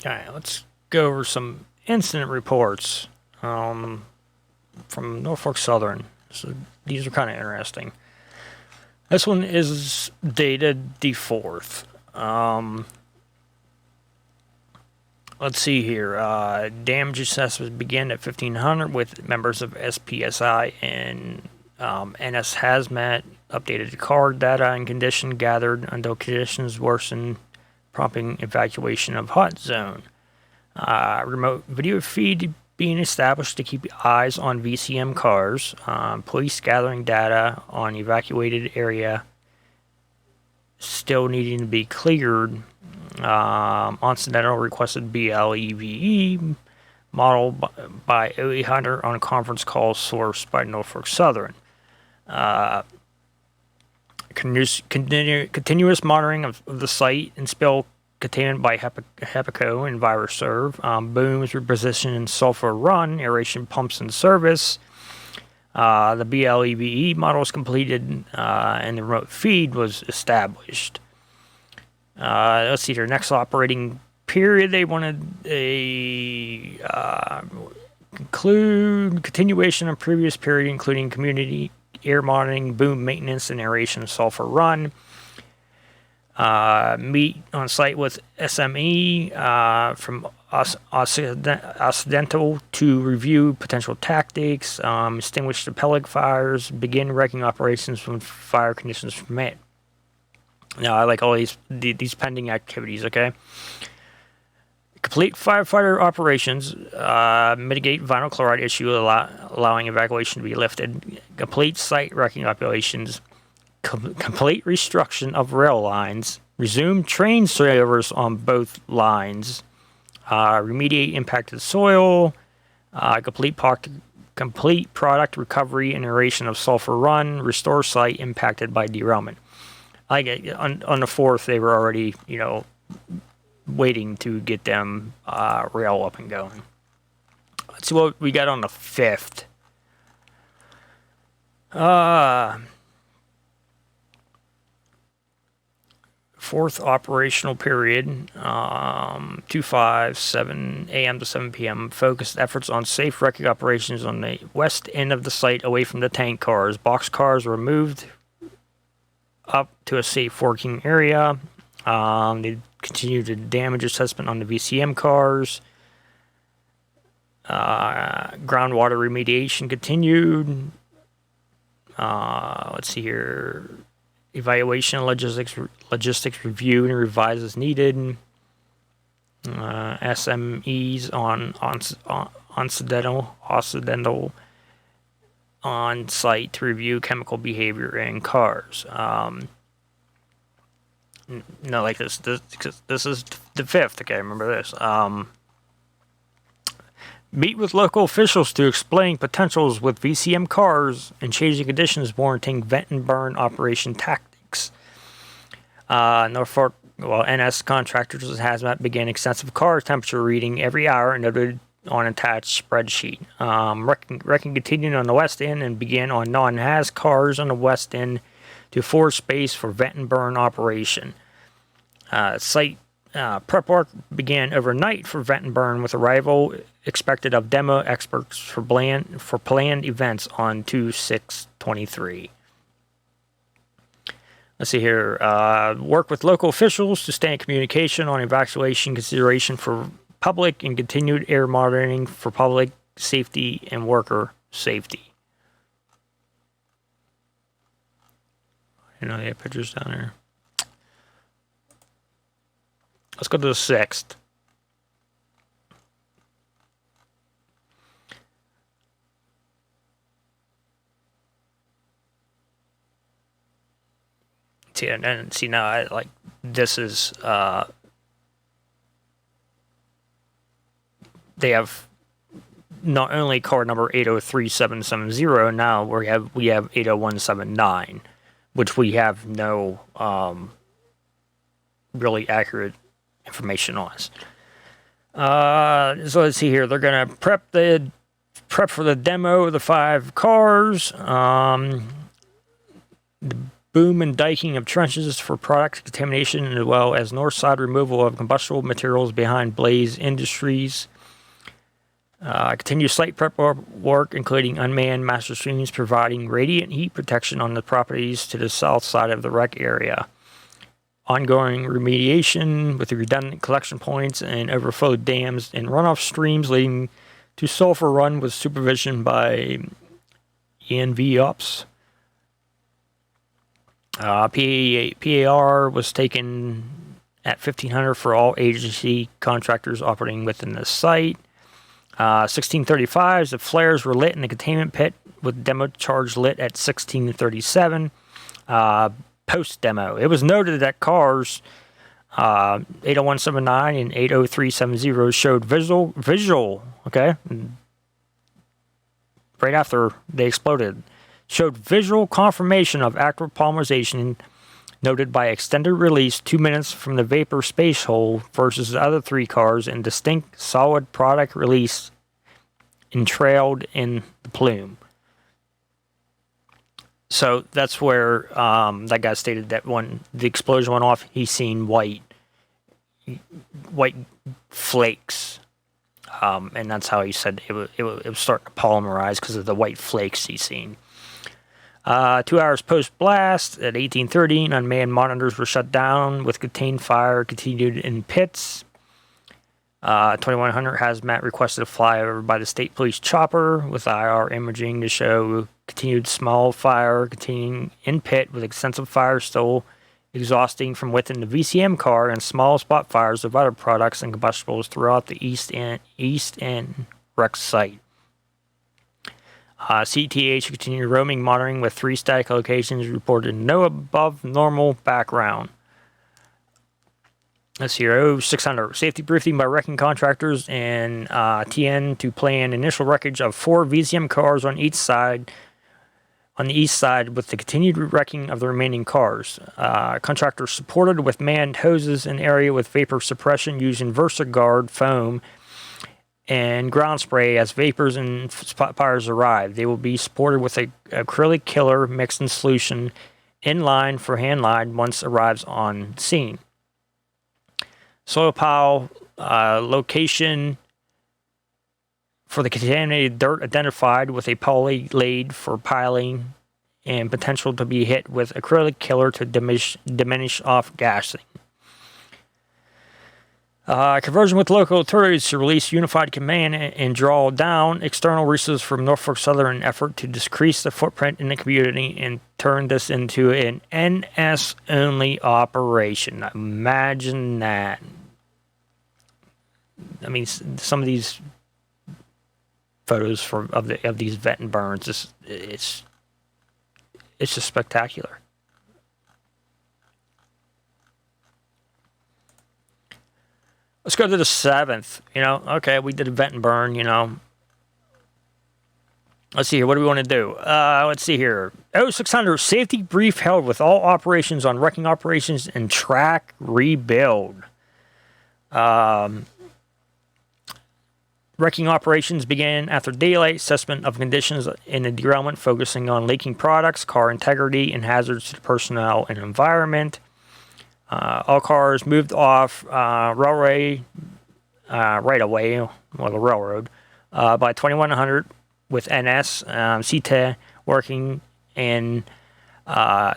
Okay, let's go over some incident reports from Norfolk Southern. So these are kind of interesting. This one is dated the 4th. Let's see here. Damage assessments began at 1500 with members of SPSI and NS Hazmat updated card data and condition gathered until conditions worsened, prompting evacuation of hot zone. Remote video feed being established to keep eyes on VCM cars. Police gathering data on evacuated area still needing to be cleared. Occidental requested BLEVE model by 0800 on a conference call sourced by Norfolk Southern. Continuous monitoring of the site and spill containment by HEPACO and VirusServe. Booms repositioned in Sulphur Run, aeration pumps in service. The BLEVE model was completed and the remote feed was established. Let's see, their next operating period, they wanted a continuation of previous period, including community air monitoring, boom maintenance, and aeration of Sulphur Run. Meet on site with SME from Occidental to review potential tactics, extinguish the pellet fires, begin wrecking operations when fire conditions permit. Now, I like all these pending activities, okay? Complete firefighter operations, mitigate vinyl chloride issue, allowing evacuation to be lifted. Complete site wrecking operations, complete restructuring of rail lines, resume train service on both lines, remediate impacted soil, complete product recovery and aeration of Sulphur Run, restore site impacted by derailment. On the 4th, they were already, waiting to get them rail up and going. Let's see what we got on the 5th. Fourth operational period, 2:57 a.m. to 7 p.m. Focused efforts on safe wrecking operations on the west end of the site away from the tank cars. Box cars were moved up to a safe working area. They continued the damage assessment on the VCM cars. Groundwater remediation continued. Let's see here. Evaluation logistics review and revise as needed. SMEs on Occidental on site to review chemical behavior in cars. No, like this is the 5th. Okay, remember this. Meet with local officials to explain potentials with VCM cars and changing conditions warranting vent and burn operation tactics. Norfolk, NS contractors and Hazmat began extensive car temperature reading every hour and noted on attached spreadsheet. Wrecking continued on the west end and began on non-Haz cars on the west end to force space for vent and burn operation. Site prep work began overnight for vent and burn with arrival expected of demo experts for planned events on 2/6/23. Let's see here. Work with local officials to stay in communication on evacuation consideration for public and continued air monitoring for public safety and worker safety. They have pictures down there. Let's go to the 6th. See, and see now, this is, they have not only car number 803770, now we have 80179, which we have no really accurate information on. So let's see here. They're gonna prep for the demo of the 5 cars. The boom and diking of trenches for product contamination, as well as north side removal of combustible materials behind Blaze Industries. Continued site prep work, including unmanned master streams providing radiant heat protection on the properties to the south side of the wreck area. Ongoing remediation with the redundant collection points and overflow dams and runoff streams leading to Sulphur Run with supervision by ENV Ops. PAR was taken at 1500 for all agency contractors operating within the site. 1635, the flares were lit in the containment pit with demo charge lit at 1637. Post-demo. It was noted that cars 80179 and 80370 showed visual, okay, right after they exploded, showed visual confirmation of active polymerization noted by extended release 2 minutes from the vapor space hole versus the other three cars, and distinct solid product release entrailed in the plume. So that's where that guy stated that when the explosion went off, he seen white flakes, and that's how he said it was starting to polymerize because of the white flakes he seen. 2 hours post-blast at 18:30, unmanned monitors were shut down with contained fire continued in pits. 2100 hazmat requested a flyover by the state police chopper with IR imaging to show continued small fire continuing in pit with extensive fire still exhausting from within the VCM car and small spot fires of other products and combustibles throughout the east and wreck site. CTH continued roaming monitoring with 3 static locations, reported no above normal background. Let's see here. 0600 safety briefing by wrecking contractors and TN to plan initial wreckage of 4 VCM cars on each side. On the east side, with the continued wrecking of the remaining cars. Contractors supported with manned hoses in area with vapor suppression using VersaGuard foam and ground spray as vapors and spot fires arrive. They will be supported with a acrylic killer mixed in solution in line for hand line once arrives on scene. Soil pile location for the contaminated dirt identified with a poly laid for piling and potential to be hit with acrylic killer to diminish off gassing. Conversion with local authorities to release unified command and draw down external resources from Norfolk Southern in effort to decrease the footprint in the community and turn this into an NS-only operation. Imagine that. I mean, some of these photos of these vet and burns, it's just spectacular. Let's go to the 7th. Okay, we did a vet and burn. Let's see here. What do we want to do? Let's see here. 0600 safety brief held with all operations on wrecking operations and track rebuild. Wrecking operations began after daylight. Assessment of conditions in the derailment focusing on leaking products, car integrity, and hazards to the personnel and environment. All cars moved off railway right away, well, the railroad, by 2100 with NS, CTA working in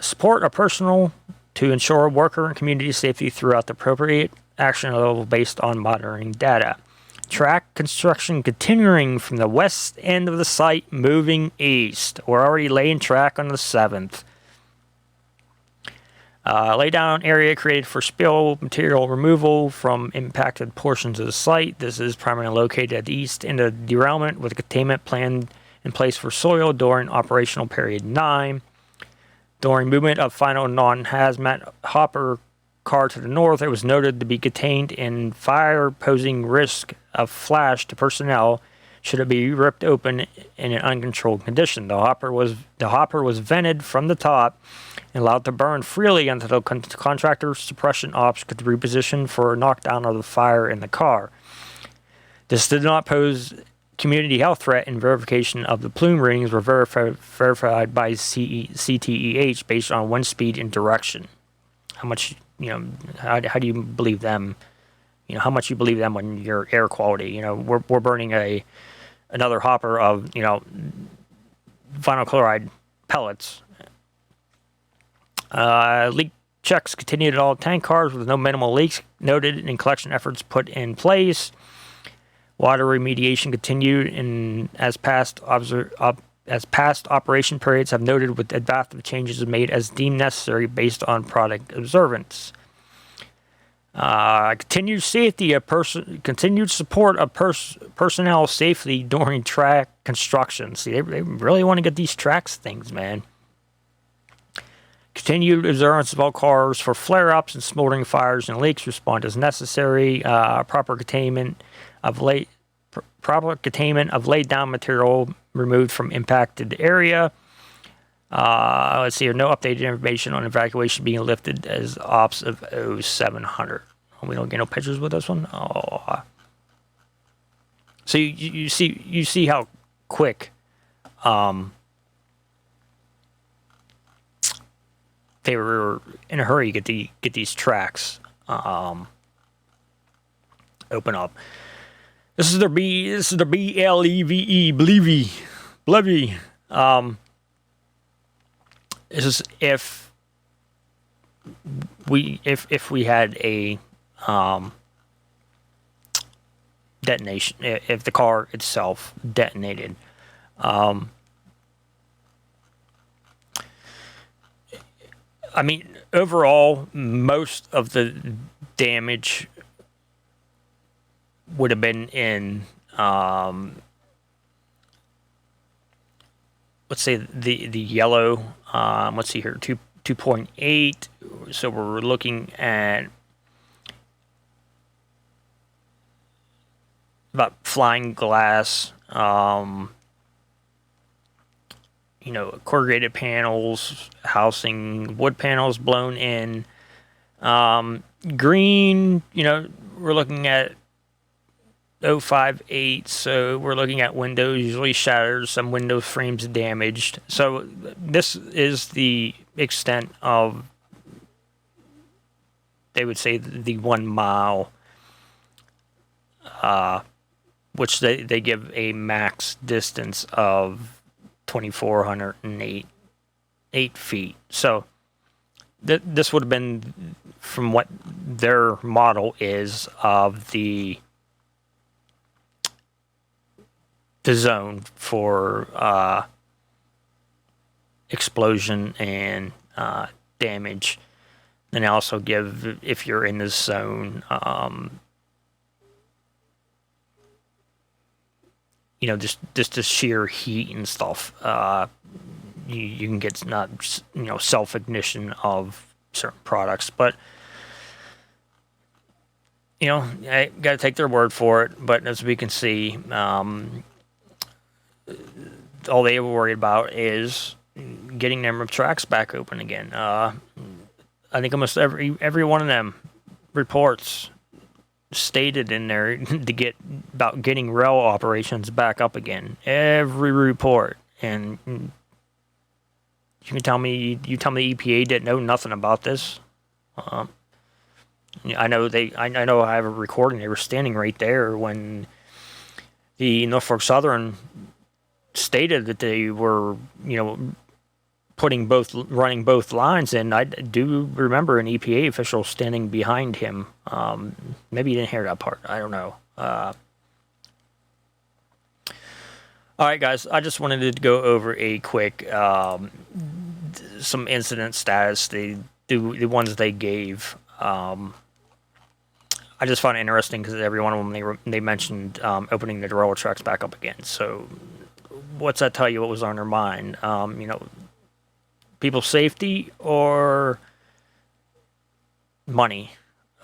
support of personnel to ensure worker and community safety throughout the appropriate action level based on monitoring data. Track construction continuing from the west end of the site, moving east. We're already laying track on the 7th. Lay down area created for spill material removal from impacted portions of the site. This is primarily located at the east end of the derailment with a containment plan in place for soil during operational period 9. During movement of final non-hazmat hopper car to the north, it was noted to be contained in fire posing risk of flash to personnel should it be ripped open in an uncontrolled condition. The hopper was vented from the top and allowed to burn freely until the contractor suppression ops could reposition for a knockdown of the fire in the car. This did not pose community health threat and verification of the plume readings were verified by CTEH based on wind speed and direction. How much, how do you believe them? How much you believe them on your air quality? We're burning another hopper of, vinyl chloride pellets. Leak checks continued at all tank cars with no minimal leaks noted and collection efforts put in place. Water remediation continued and as past operation periods have noted with adaptive changes made as deemed necessary based on product observance. Continued safety of continued support of personnel safety during track construction. See, they really want to get these tracks things, man. Continued observance of all cars for flare-ups and smoldering fires and leaks. Respond as necessary. Proper containment of laid down material removed from impacted area. Let's see here. No updated information on evacuation being lifted as ops of 0700. We don't get no pictures with this one. Oh. So you see how quick they were in a hurry to get these tracks open up. This is their BLEVE, Blevy. This is if we had a detonation, if the car itself detonated. I mean, overall, most of the damage would have been in, let's say the yellow. Let's see here, 2.8. So we're looking at about flying glass. Corrugated panels, housing, wood panels blown in. Green, we're looking at 0.58, so we're looking at windows usually shattered, some window frames damaged. So this is the extent of, they would say, the 1 mile, which they give a max distance of 2,408 feet. So this would have been, from what their model is of the zone for explosion and damage. And also give, if you're in this zone, just the sheer heat and stuff. You can get self-ignition of certain products, but I got to take their word for it. But as we can see, all they were worried about is getting them tracks back open again. I think almost every one of them reports stated in there to get about getting rail operations back up again. Every report. And you tell me EPA didn't know nothing about this. I know I have a recording. They were standing right there when the Southern stated that they were, running both lines, and I do remember an EPA official standing behind him. Maybe you didn't hear that part. I don't know. All right, guys. I just wanted to go over a quick some incident status. The ones they gave. I just found it interesting because every one of them they mentioned opening the railroad tracks back up again. So, what's that tell you? What was on their mind? People's safety or money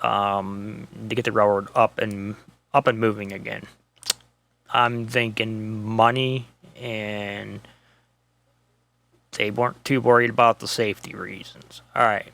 to get the railroad up and moving again. I'm thinking money, and they weren't too worried about the safety reasons. All right.